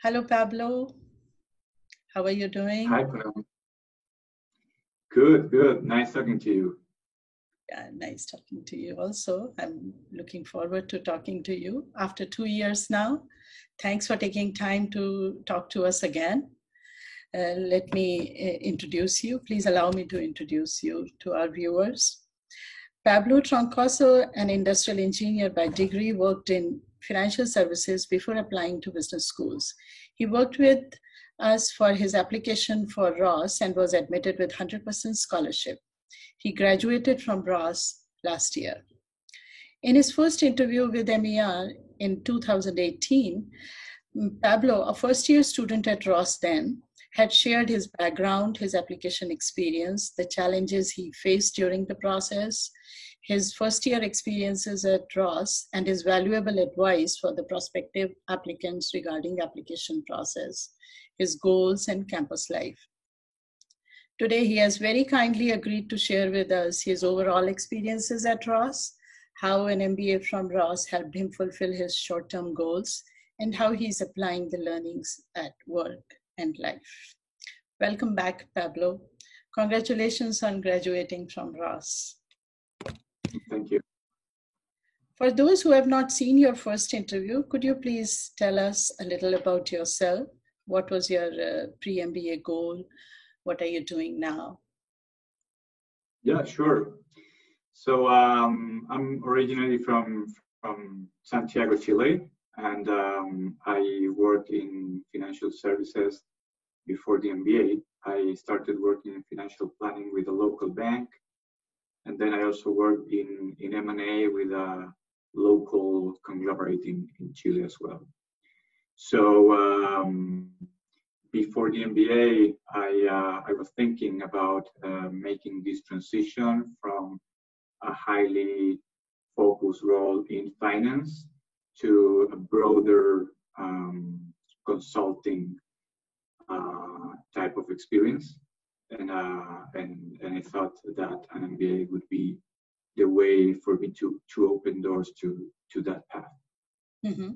Hello, Pablo. How are you doing? Hi, Punam. Good, good. Nice talking to you. Yeah, nice talking to you also. I'm looking forward to talking to you after 2 years now. Thanks for taking time to talk to us again. Let me introduce you. Please allow me to introduce you to our viewers. Pablo Troncoso, an industrial engineer by degree, worked in financial services before applying to business schools. He worked with us for his application for Ross and was admitted with 100% scholarship. He graduated from Ross last year. In his first interview with MER in 2018, Pablo, a first-year student at Ross then, had shared his background, his application experience, the challenges he faced during the process, his first-year experiences at Ross, and his valuable advice for the prospective applicants regarding application process, his goals, and campus life. Today, he has very kindly agreed to share with us his overall experiences at Ross, how an MBA from Ross helped him fulfill his short-term goals, and how he's applying the learnings at work and life. Welcome back, Pablo. Congratulations on graduating from Ross. Thank you. For those who have not seen your first interview, could you please tell us a little about yourself? What was your pre-MBA goal? What are you doing now? Yeah, sure. So I'm originally from Santiago, Chile, and I worked in financial services before the MBA. I started working in financial planning with a local bank, and then I also worked in M&A with a local conglomerate in Chile as well. So before the MBA, I was thinking about making this transition from a highly focused role in finance to a broader consulting type of experience, and I thought that an MBA would be the way for me to open doors to that path. Mm-hmm.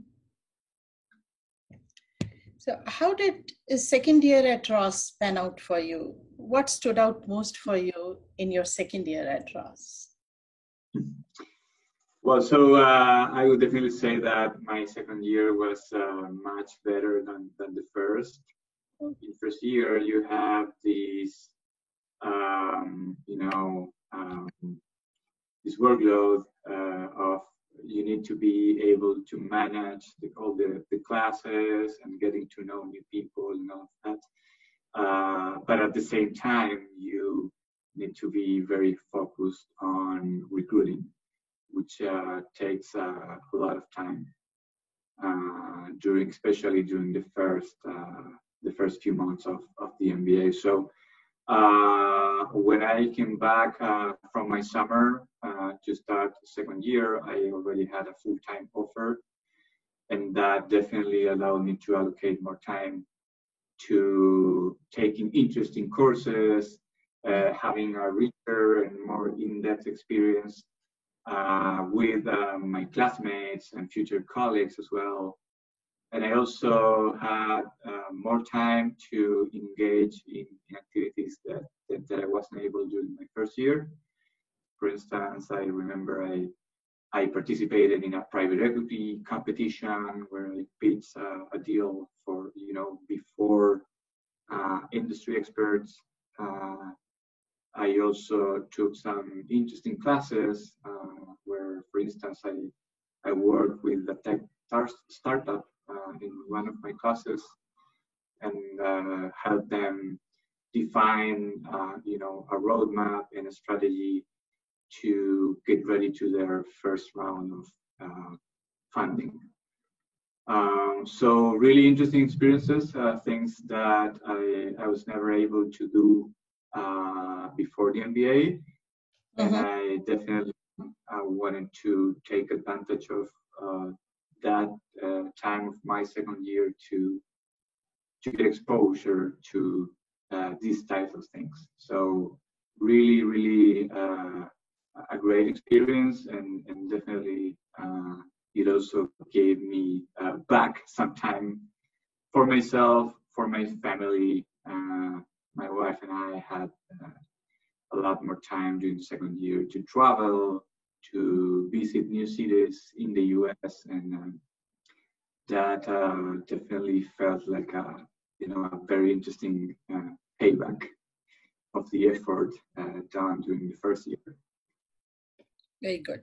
So how did second year at Ross pan out for you? What stood out most for you in your second year at Ross? Well, so I would definitely say that my second year was much better than the first. In first year, you have this, this workload of you need to be able to manage all the classes and getting to know new people and all of that. But at the same time, you need to be very focused on recruiting, which takes a lot of time especially during the first few months of the MBA. So when I came back from my summer to start the second year, I already had a full-time offer, and that definitely allowed me to allocate more time to taking interesting courses, having a richer and more in-depth experience with my classmates and future colleagues as well. And I also had more time to engage in activities that I wasn't able to do in my first year. For instance, I remember I participated in a private equity competition where I pitched a deal for, before industry experts. I also took some interesting classes where, for instance, I worked with a tech startup in one of my classes and helped them define, a roadmap and a strategy to get ready to their first round of funding. So really interesting experiences, things that I was never able to do before the MBA, and I definitely wanted to take advantage of that time of my second year to get exposure to these types of things. So really, really a great experience, and definitely it also gave me back some time for myself, for my family, my wife and I had a lot more time during the second year to travel, to visit new cities in the US, and that definitely felt like a very interesting payback of the effort done during the first year. Very good.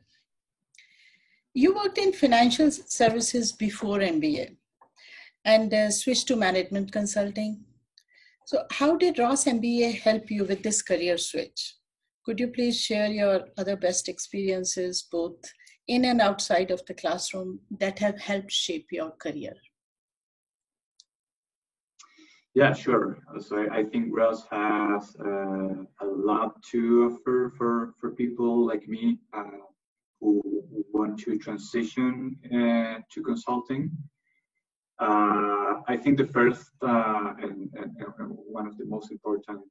You worked in financial services before MBA and switched to management consulting. So how did Ross MBA help you with this career switch? Could you please share your other best experiences, both in and outside of the classroom, that have helped shape your career? Yeah, sure. So I think Ross has a lot to offer for people like me who want to transition to consulting. I think the first and one of the most important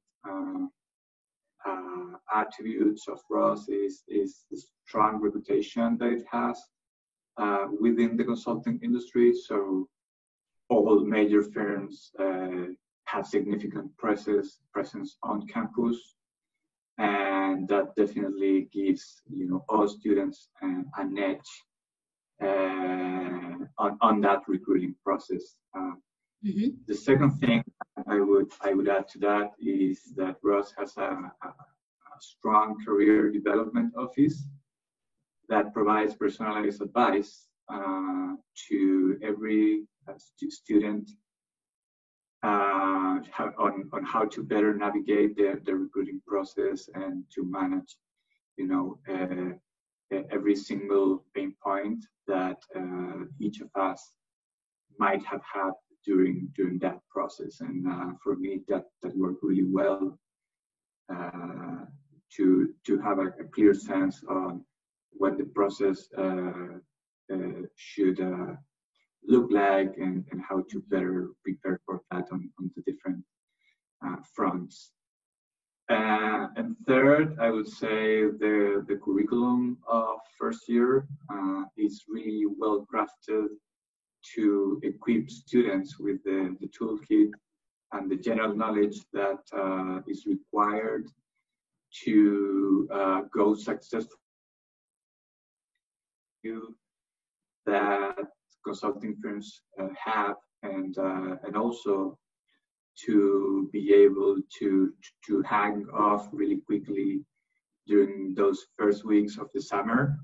attributes of Ross is the strong reputation that it has within the consulting industry. So all major firms have significant presence on campus, and that definitely gives all students an edge on that recruiting process. The second thing I would add to that is that Ross has a strong career development office that provides personalized advice to every student on how to better navigate the recruiting process and to manage, every single pain point that each of us might have had during that process. And for me, that worked really well to have a clear sense on what the process should look like and how to better prepare for that on the different fronts. And third, I would say the curriculum of first year is really well crafted to equip students with the toolkit and the general knowledge that is required to go successfully that consulting firms have, and also to be able to hang off really quickly during those first weeks of the summer,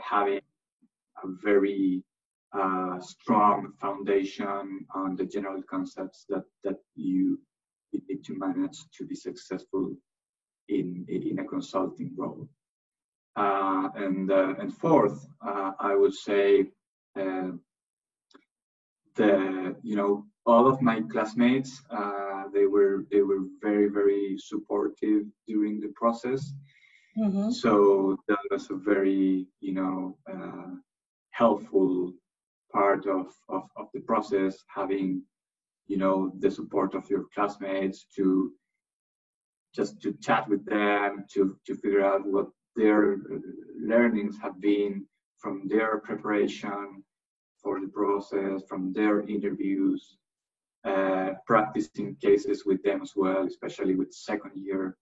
having a very strong foundation on the general concepts that you need to manage to be successful in a consulting role. And fourth, I would say all of my classmates, they were very, very supportive during the process. So that was a very helpful part of the process, having the support of your classmates to chat with them, to figure out what their learnings have been from their preparation for the process, from their interviews, practicing cases with them as well, especially with second year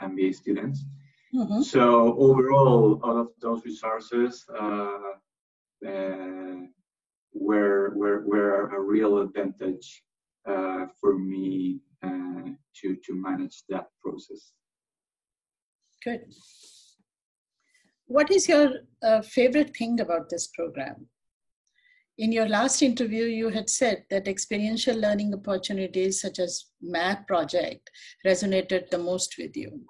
MBA students. So overall, all of those resources were a real advantage for me to manage that process. Good. What is your favorite thing about this program? In your last interview, you had said that experiential learning opportunities such as MAP project resonated the most with you.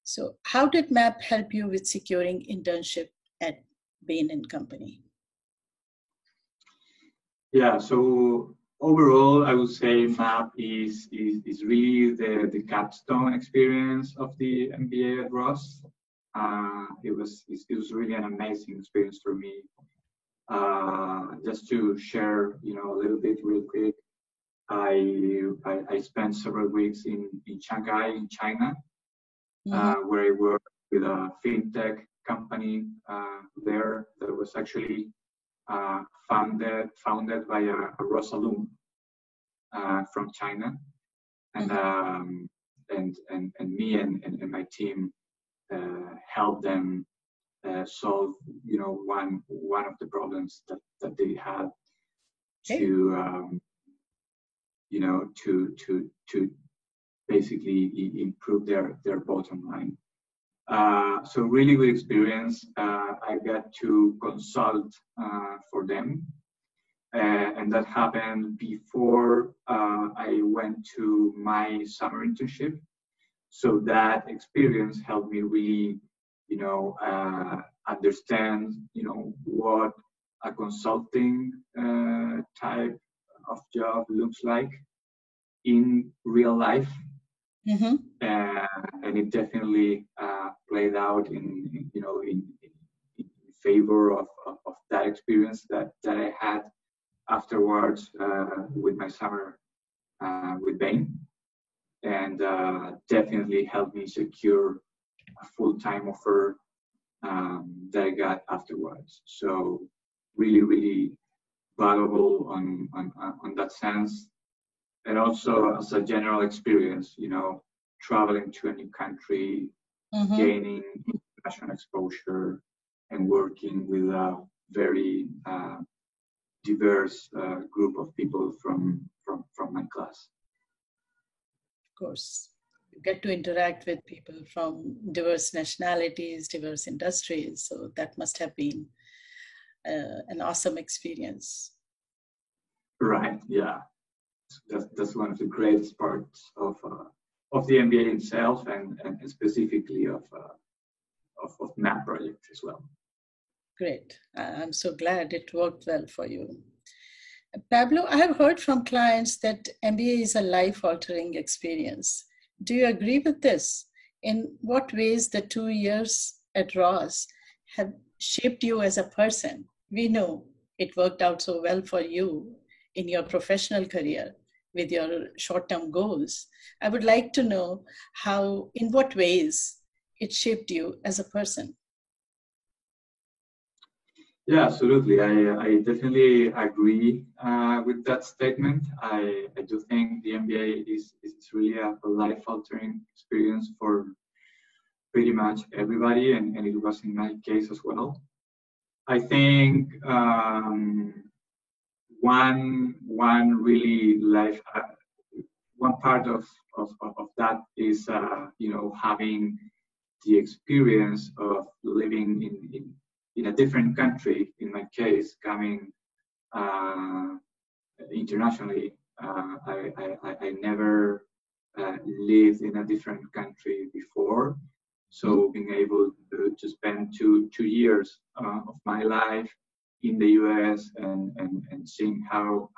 So how did MAP help you with securing internship at Bain & Company? Yeah, so overall, I would say MAP is really the capstone experience of the MBA at Ross. It was really an amazing experience for me. Just to share, a little bit real quick, I spent several weeks in Shanghai, in China, where I worked with a fintech company there that was actually founded by a Ross alum from China, and me and my team helped them solve, one of the problems that they had to to basically improve their bottom line. So really good experience. I got to consult for them, and that happened before I went to my summer internship. So that experience helped me really, understand, what a consulting type of job looks like in real life. Mm-hmm. And it definitely played out in favor of that experience that I had afterwards with my summer with Bain, and definitely helped me secure a full-time offer that I got afterwards. So really, really valuable on that sense. And also as a general experience, traveling to a new country, Mm-hmm. gaining international exposure, and working with a very diverse group of people from my class. Of course, you get to interact with people from diverse nationalities, diverse industries. So that must have been an awesome experience. Right. Yeah. That's one of the greatest parts of the MBA itself, and specifically of MAP project as well. Great. I'm so glad it worked well for you. Pablo, I have heard from clients that MBA is a life-altering experience. Do you agree with this? In what ways the 2 years at Ross have shaped you as a person? We know it worked out so well for you in your professional career with your short-term goals. I would like to know in what ways it shaped you as a person. Yeah, absolutely. I definitely agree with that statement. I do think the MBA is really a life-altering experience for pretty much everybody, and it was in my case as well. I think one really one part of that is having the experience of living in a different country. In my case, coming internationally, I never lived in a different country before. So being able to spend two years of my life in the US and seeing how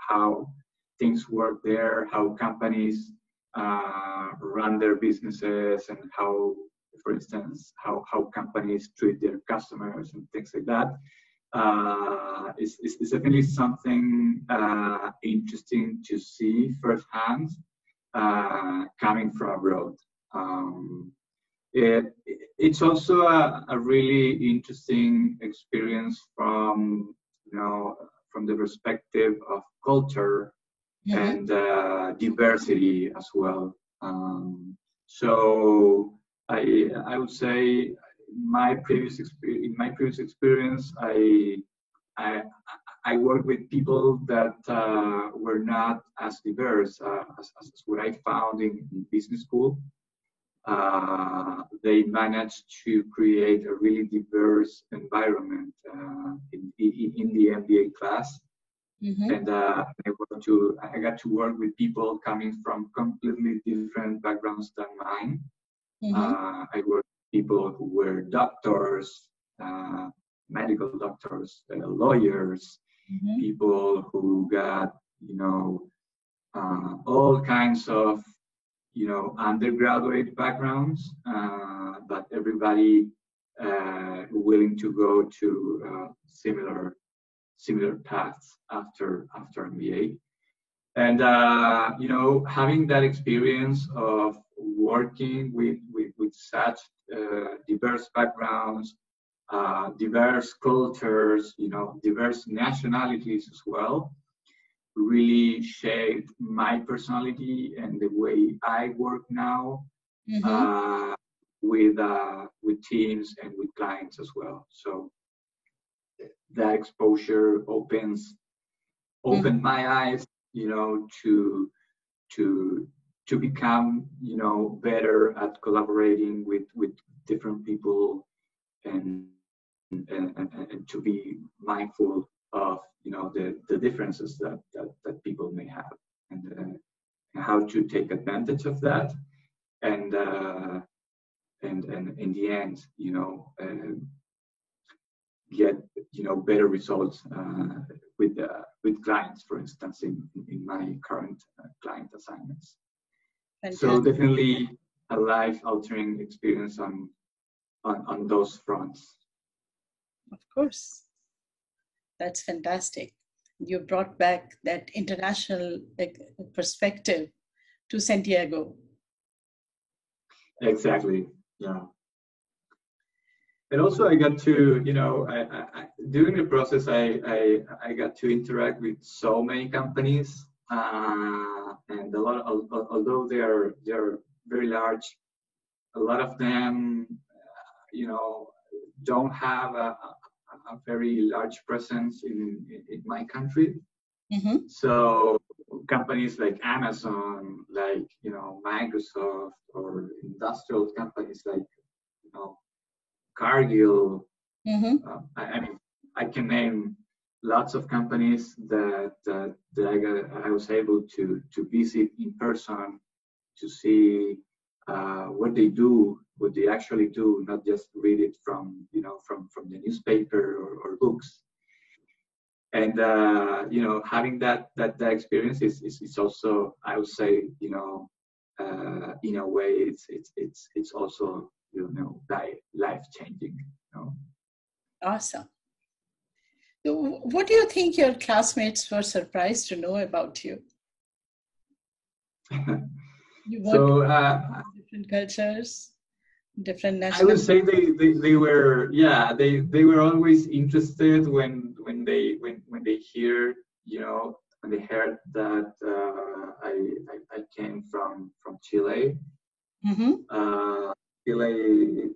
things work there, how companies run their businesses, and how, for instance, how companies treat their customers and things like that, is definitely something interesting to see firsthand coming from abroad. It's also a really interesting experience from the perspective of culture and diversity as well. So I would say in my previous experience, I worked with people that were not as diverse as what I found in business school. They managed to create a really diverse environment in the MBA class. And I got to work with people coming from completely different backgrounds than mine. I worked with people who were doctors, medical doctors, lawyers, people who got all kinds of undergraduate backgrounds, but everybody willing to go to similar paths after MBA. And having that experience of working with such diverse backgrounds, diverse cultures, you know, diverse nationalities as well, really shaped my personality and the way I work now with teams and with clients as well. So that exposure opened my eyes, you know, to become, you know, better at collaborating with different people and to be mindful of, you know, the differences that people may have, and how to take advantage of that, and in the end, you know, get, you know, better results with clients, for instance, in my current client assignments. Fantastic. So definitely a life-altering experience on those fronts. Of course, that's fantastic. You brought back that international perspective to Santiago. Exactly. Yeah. And also, I got to, you know, I during the process, I got to interact with so many companies, and a lot. Although they're very large, a lot of them, you know, don't have a very large presence in my country. So companies like Amazon, like, you know, Microsoft, or industrial companies like, you know, Cargill. I mean, I can name lots of companies that I was able to visit in person, to see what they do, what they actually do, not just read it from, you know, from the newspaper or books. And you know, having that experience is also, I would say, you know, in a way, it's also, you know, life changing. You know? Awesome. So what do you think your classmates were surprised to know about you? You so different cultures, different nationalities. I would say they were, yeah, they were always interested when they hear, you know, when they heard that I came from Chile. Chile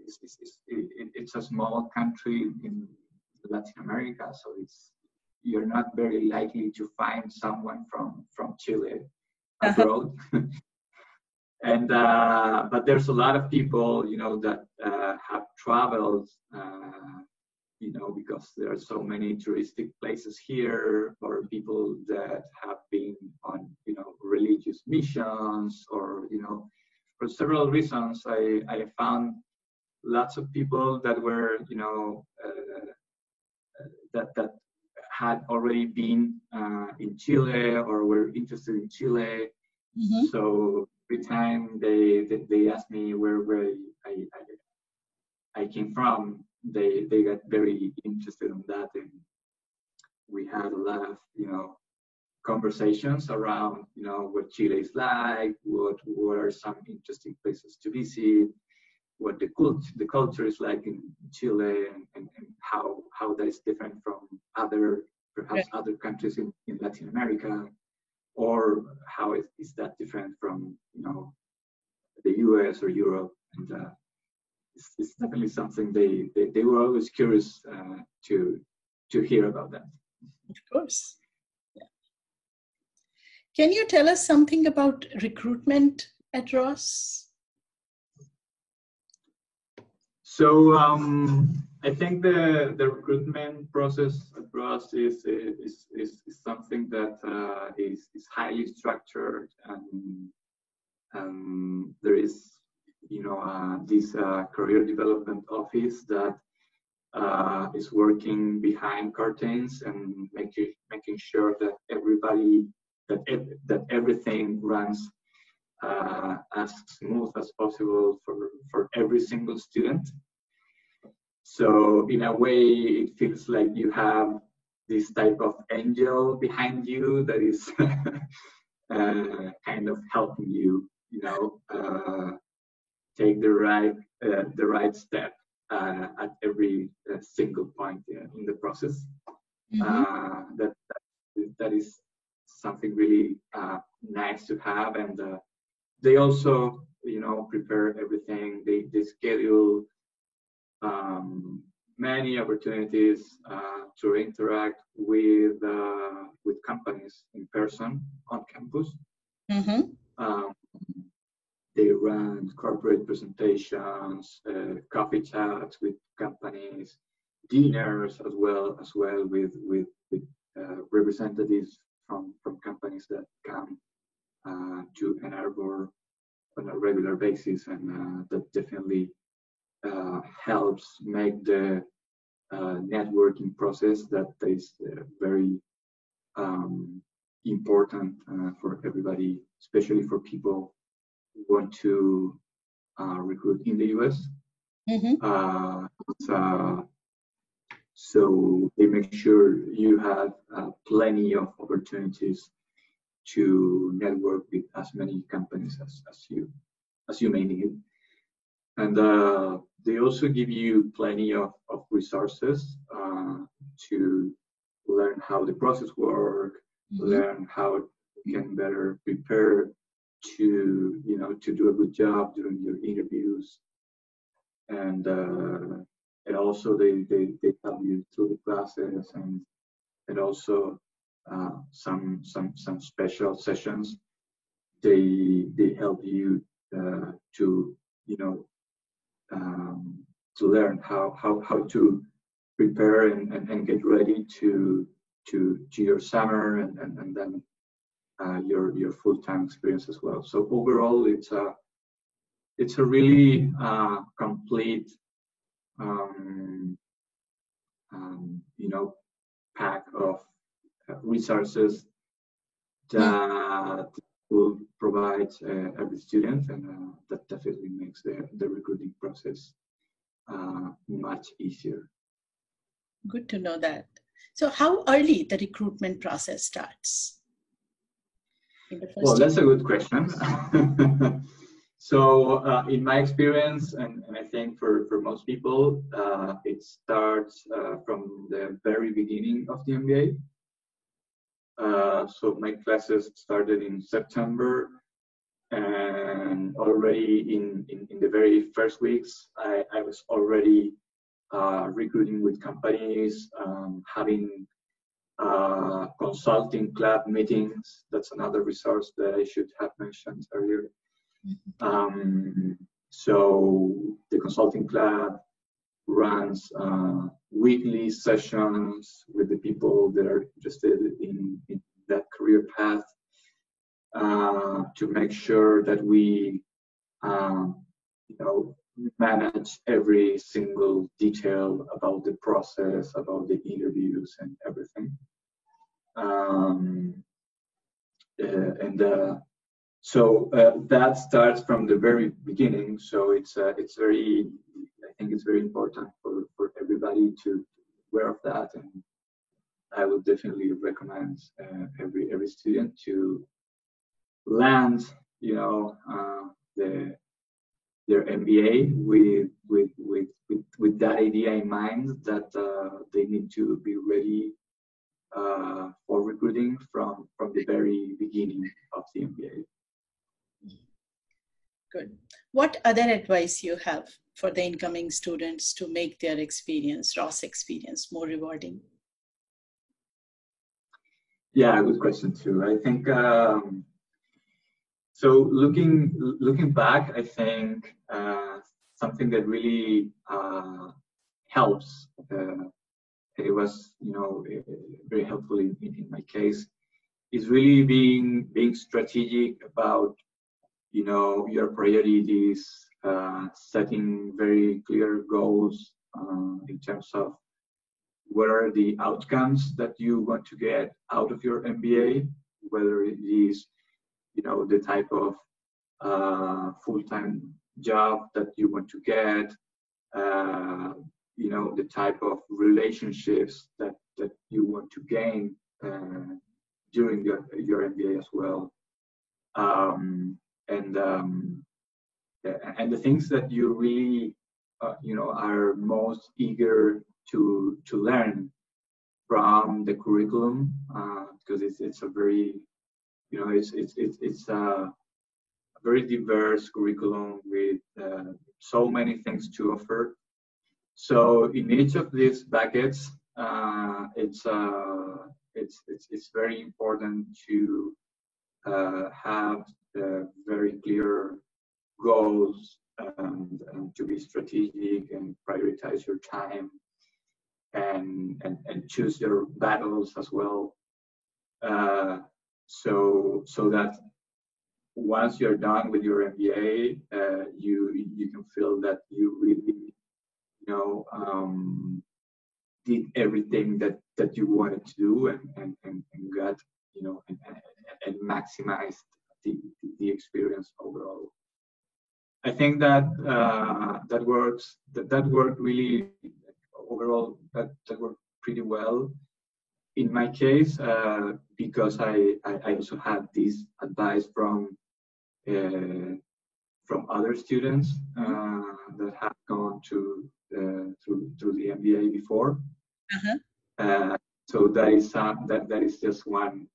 it's a small country in Latin America, so you're not very likely to find someone from Chile abroad. And but there's a lot of people, you know, that have traveled, you know, because there are so many touristic places here, or people that have been on, you know, religious missions, or, you know, for several reasons. I found lots of people that were, you know, that had already been in Chile, or were interested in Chile. So every time they asked me where I came from, they got very interested in that, and we had a lot of, you know, conversations around, you know, what Chile is like, what are some interesting places to visit, what the culture is like in Chile, and how that is different from perhaps other countries in Latin America, or how is that different from, you know, the US or Europe. And it's definitely something they were always curious to hear about that. Of course. Yeah. Can you tell us something about recruitment at Ross? So I think the recruitment process at Ross is something that is highly structured, and there is, you know, this career development office that is working behind curtains and making sure that everything runs as smooth as possible for every single student. So in a way, it feels like you have this type of angel behind you that is kind of helping you, you know, take the right step at every single point in the process. That is something really nice to have, and they also, prepare everything. They schedule many opportunities to interact with companies in person on campus. They run corporate presentations, coffee chats with companies, dinners as well with representatives from companies that come to Ann Arbor on a regular basis, and that definitely helps make the networking process that is very important for everybody, especially for people who want to recruit in the US. So they make sure you have plenty of opportunities to network with as many companies as you may need. And they also give you plenty of resources to learn how the process works, learn how you can better prepare to do a good job during your interviews, and also they help you through the process, and also some special sessions. They help you to learn how to prepare and get ready to your summer and then your full-time experience as well. So overall, it's a really complete pack of resources that will provide every student, and that definitely makes the recruiting process much easier. Good to know that. So how early the recruitment process starts? Well, that's a good question. So in my experience, and I think for most people, it starts from the very beginning of the MBA. So my classes started in September, and already in the very first weeks, I was already recruiting with companies, having consulting club meetings. That's another resource that I should have mentioned earlier. So the consulting club runs weekly sessions with the people that are interested in that career path to make sure that we manage every single detail about the process, about the interviews and everything. So that starts from the very beginning. So it's very, I think it's very important for everybody to be aware of that, and I would definitely recommend every student to land, their MBA with that idea in mind, that they need to be ready for recruiting from the very beginning of the MBA. Good. What other advice you have for the incoming students to make their experience, Ross experience, more rewarding? Yeah, good question too. I think so. Looking back, I think something that really helps. It was, very helpful in my case, is really being strategic about, your priorities, setting very clear goals in terms of what are the outcomes that you want to get out of your MBA, whether it is, the type of full-time job that you want to get, the type of relationships that you want to gain during your MBA as well, and the things that you really are most eager to learn from the curriculum, because it's a very, it's a very diverse curriculum with so many things to offer. So in each of these buckets, it's very important to have very clear goals, and to be strategic and prioritize your time, and choose your battles as well. So that once you're done with your MBA, you can feel that you really, did everything that you wanted to do, and got, and maximized the experience overall. I think that that worked really overall. That worked pretty well in my case, because I also had this advice from other students that have gone through the MBA before. So that is just one,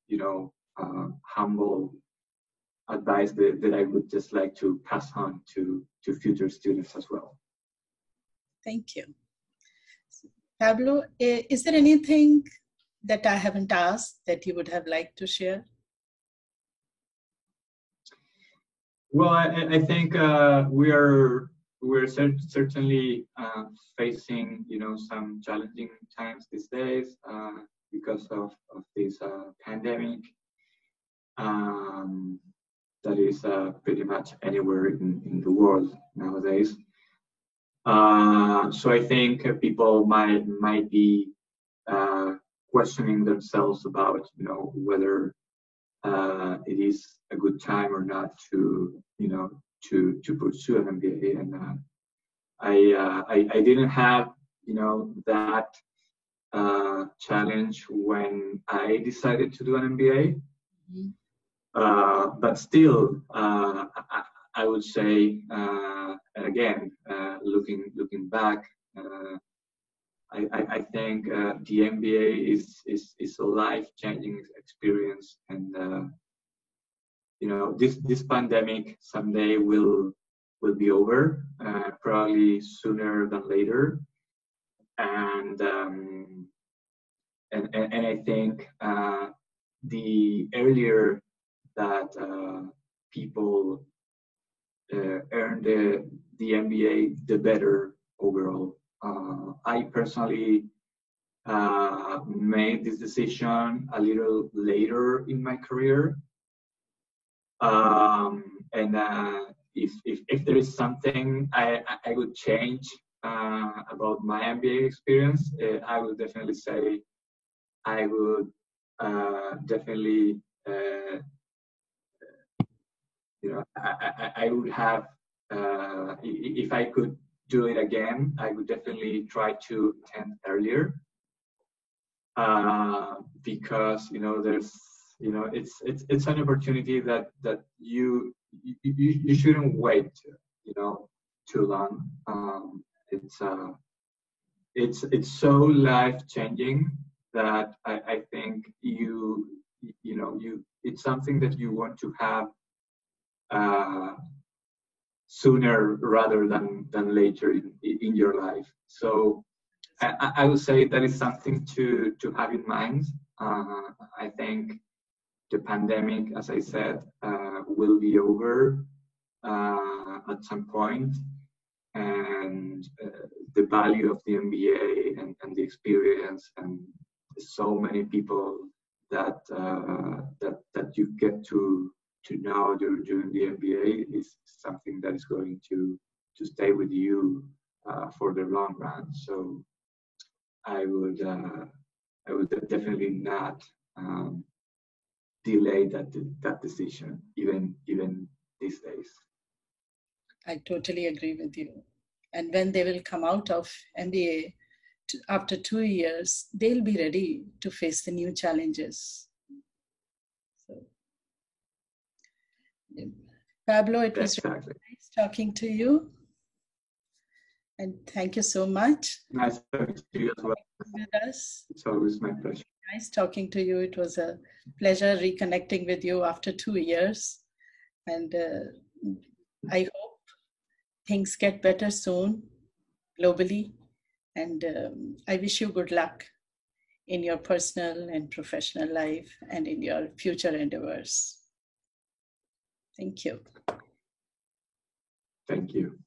humble advice that I would just like to pass on to future students as well. Thank you. Pablo, is there anything that I haven't asked that you would have liked to share? Well, I think we're certainly facing, some challenging times these days because of this pandemic that is pretty much anywhere in the world nowadays. So I think people might be questioning themselves about, whether it is a good time or not to pursue an MBA. And I didn't have, that challenge when I decided to do an MBA. But still, I would say, again, looking back, I think the MBA is a life-changing experience, and this pandemic someday will be over, probably sooner than later, and I think the earlier that people earn the MBA, the better overall. I personally made this decision a little later in my career, and if there is something I would change about my MBA experience, I would definitely say I would definitely I would have, if I could do it again, I would definitely try to attend earlier, because there's it's an opportunity that you shouldn't wait too long. It's so life changing that I think it's something that you want to have sooner rather than later in your life. So I would say that is something to have in mind. I think the pandemic, as I said, will be over at some point, and the value of the MBA and the experience and so many people that you get to know during the MBA is something that is going to stay with you for the long run. So I would definitely not delay that decision even these days. I totally agree with you. And when they will come out of MBA after 2 years, they'll be ready to face the new challenges. So, Pablo, it was really nice talking to you. And thank you so much. Nice talking to you as well. With us. It's always my pleasure. Nice talking to you. It was a pleasure reconnecting with you after 2 years. And I hope things get better soon globally. And I wish you good luck in your personal and professional life and in your future endeavors. Thank you. Thank you.